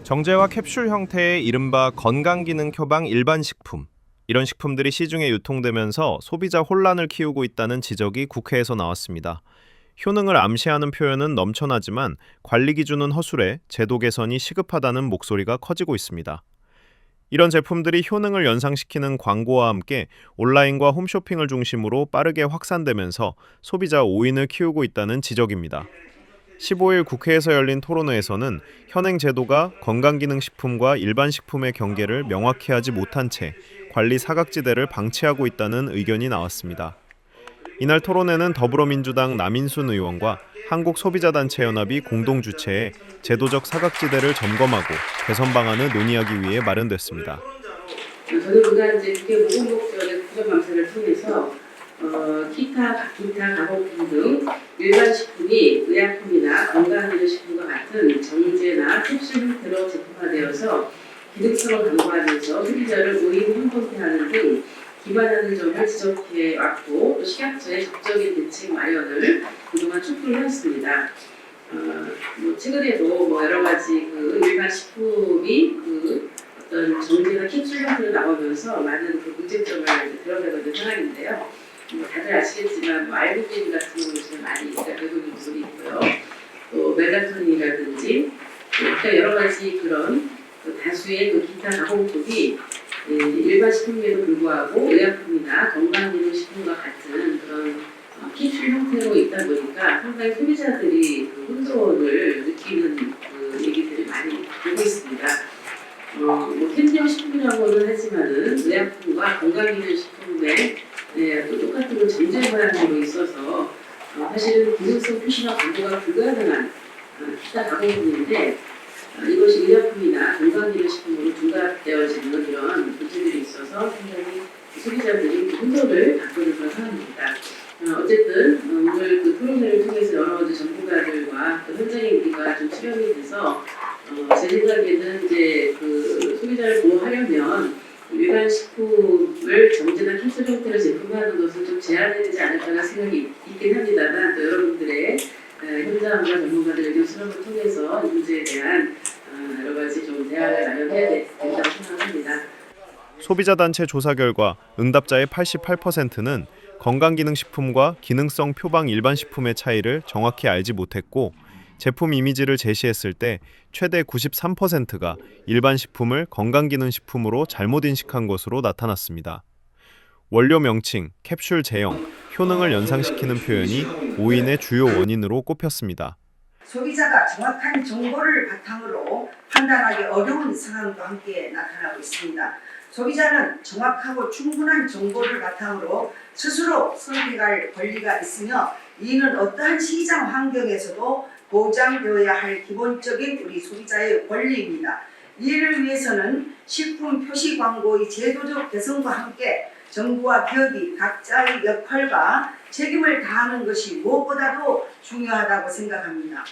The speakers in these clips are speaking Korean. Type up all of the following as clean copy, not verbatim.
정제와 캡슐 형태의 이른바 건강기능 표방 일반 식품. 이런 식품들이 시중에 유통되면서 소비자 혼란을 키우고 있다는 지적이 국회에서 나왔습니다. 효능을 암시하는 표현은 넘쳐나지만 관리 기준은 허술해 제도 개선이 시급하다는 목소리가 커지고 있습니다. 이런 제품들이 효능을 연상시키는 광고와 함께 온라인과 홈쇼핑을 중심으로 빠르게 확산되면서 소비자 오인을 키우고 있다는 지적입니다. 15일 국회에서 열린 토론회에서는 현행 제도가 건강기능식품과 일반 식품의 경계를 명확히 하지 못한 채 관리 사각지대를 방치하고 있다는 의견이 나왔습니다. 이날 토론회는 더불어민주당 남인순 의원과 한국소비자단체연합이 공동 주최해 제도적 사각지대를 점검하고 개선 방안을 논의하기 위해 마련됐습니다. 저는 그간 이제 국회 보건복지원의 국정감사를 통해서 기타 가공품 등 일반 식품이 의약품이나 건강기능식품과 같은 정제나 캡슐 형태로 제품화되어서 기능성을 강조하면서 소비자를 오인 혼돈케하는 등 기만하는 점을 지적해 왔고 또 식약처의 적극적인 대책 마련을 그동안 촉구를 해왔습니다. 최근에도 여러 가지 일반 식품이 어떤 정제나 캡슐 형태로 나오면서 많은 문제점을 드러내고 상황인데요. 다들 아시겠지만 알부민 같은 경우는 많이 되고 있는 부분이 있고요. 또 멜라토닌이라든지 또 여러 가지 그런 다수의 기타 가공품이 일반 식품에도 불구하고 의약품이나 건강기능식품과 같은 그런 캡슐 형태로 있다 보니까 상당히 소비자들이 혼돈을 느끼는 얘기들이 많이 되고 있습니다. 캠핑 식품이라고는 하지만은 의약품과 건강기능식품의 또 똑같은 정제 모양으로 있어서 사실은 기능성 표시나 광고가 불가능한 기타 가공품인데 이것이 의약품이나 건강기능식품으로 둔갑되어지는 이런 문제들이 있어서 상당히 소비자들이 혼돈을 갖고 있는 그런 상황입니다. 어쨌든 오늘 토론회를 통해서 여러 가지 전문가들과 또 현장에 우리가 좀 출연이 돼서 제 생각에는 이제 소비자를 보호하려면 일반 식품을 정제나 캡슐 형태로 제품화하는 것을 좀 제한해야 되지 않을까라는 생각이 있긴 합니다만 또 여러분들의 현장과 전문가들 의견 수렴을 통해서 이 문제에 대한 여러 가지 좀 대안을 마련해야 된다고 생각합니다. 소비자단체 조사 결과 응답자의 88%는 건강기능식품과 기능성 표방 일반 식품의 차이를 정확히 알지 못했고 제품 이미지를 제시했을 때 최대 93%가 일반 식품을 건강기능식품으로 잘못 인식한 것으로 나타났습니다. 원료 명칭, 캡슐 제형, 효능을 연상시키는 표현이 오인의 주요 원인으로 꼽혔습니다. 소비자가 정확한 정보를 바탕으로 판단하기 어려운 상황도 함께 나타나고 있습니다. 소비자는 정확하고 충분한 정보를 바탕으로 스스로 선택할 권리가 있으며 이는 어떠한 시장 환경에서도 보장되어야 할 기본적인 우리 소비자의 권리입니다. 이를 위해서는 식품 표시 광고의 제도적 개선과 함께 정부와 기업이 각자의 역할과 책임을 다하는 것이 무엇보다도 중요하다고 생각합니다.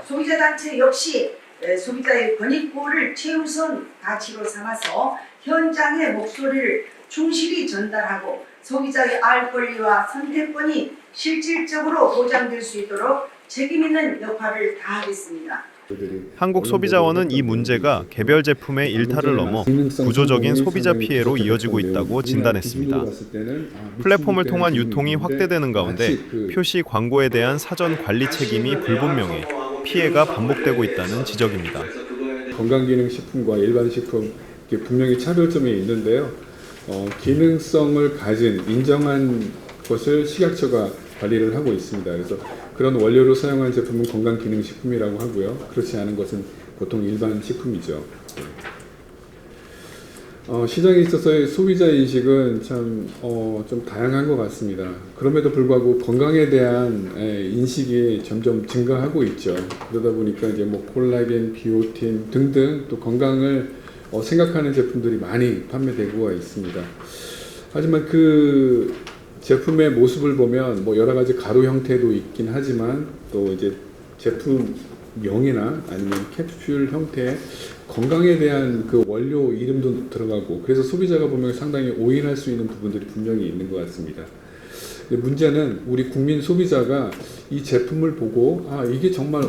소비자단체 역시 소비자의 권익보호를 최우선 가치로 삼아서 현장의 목소리를 충실히 전달하고 소비자의 알 권리와 선택권이 실질적으로 보장될 수 있도록 책임 있는 역할을 다하겠습니다. 한국소비자원은 이 문제가 개별 제품의 일탈을 넘어 구조적인 소비자 피해로 이어지고 있다고 진단했습니다. 플랫폼을 통한 유통이 확대되는 가운데 표시 광고에 대한 사전 관리 책임이 불분명해 피해가 반복되고 있다는 지적입니다. 건강기능식품과 일반식품 분명히 차별점이 있는데요. 기능성을 가진 인정한 것을 식약처가 관리를 하고 있습니다. 그래서 그런 원료로 사용한 제품은 건강기능식품이라고 하고요. 그렇지 않은 것은 보통 일반 식품이죠. 시장에 있어서의 소비자 인식은 참 좀 다양한 것 같습니다. 그럼에도 불구하고 건강에 대한 인식이 점점 증가하고 있죠. 그러다 보니까 이제 콜라겐, 비오틴 등등 또 건강을 생각하는 제품들이 많이 판매되고 있습니다. 하지만 그 제품의 모습을 보면 여러 가지 가루 형태도 있긴 하지만 또 이제 제품명이나 아니면 캡슐 형태의 건강에 대한 그 원료 이름도 들어가고 그래서 소비자가 보면 상당히 오인할 수 있는 부분들이 분명히 있는 것 같습니다. 문제는 우리 국민 소비자가 이 제품을 보고 이게 정말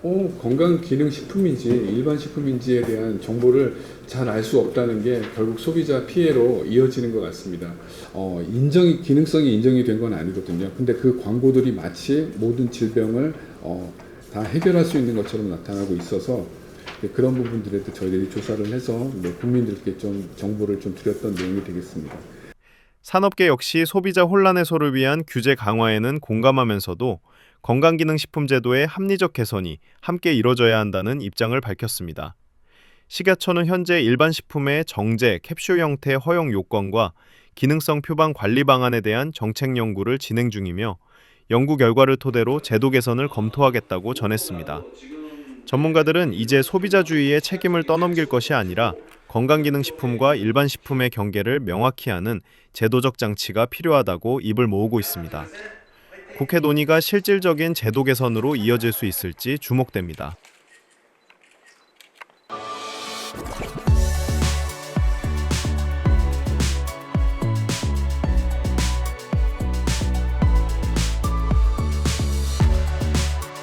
건강기능식품인지 일반 식품인지에 대한 정보를 잘 알 수 없다는 게 결국 소비자 피해로 이어지는 것 같습니다. 기능성이 인정이 된 건 아니거든요. 근데 그 광고들이 마치 모든 질병을 다 해결할 수 있는 것처럼 나타나고 있어서 그런 부분들에 도 저희들이 조사를 해서 국민들께 좀 정보를 좀 드렸던 내용이 되겠습니다. 산업계 역시 소비자 혼란 해소를 위한 규제 강화에는 공감하면서도 건강기능식품 제도의 합리적 개선이 함께 이뤄져야 한다는 입장을 밝혔습니다. 식약처는 현재 일반 식품의 정제, 캡슐 형태 허용 요건과 기능성 표방 관리 방안에 대한 정책 연구를 진행 중이며 연구 결과를 토대로 제도 개선을 검토하겠다고 전했습니다. 전문가들은 이제 소비자주의의 책임을 떠넘길 것이 아니라 건강기능식품과 일반 식품의 경계를 명확히 하는 제도적 장치가 필요하다고 입을 모으고 있습니다. 국회 논의가 실질적인 제도 개선으로 이어질 수 있을지 주목됩니다.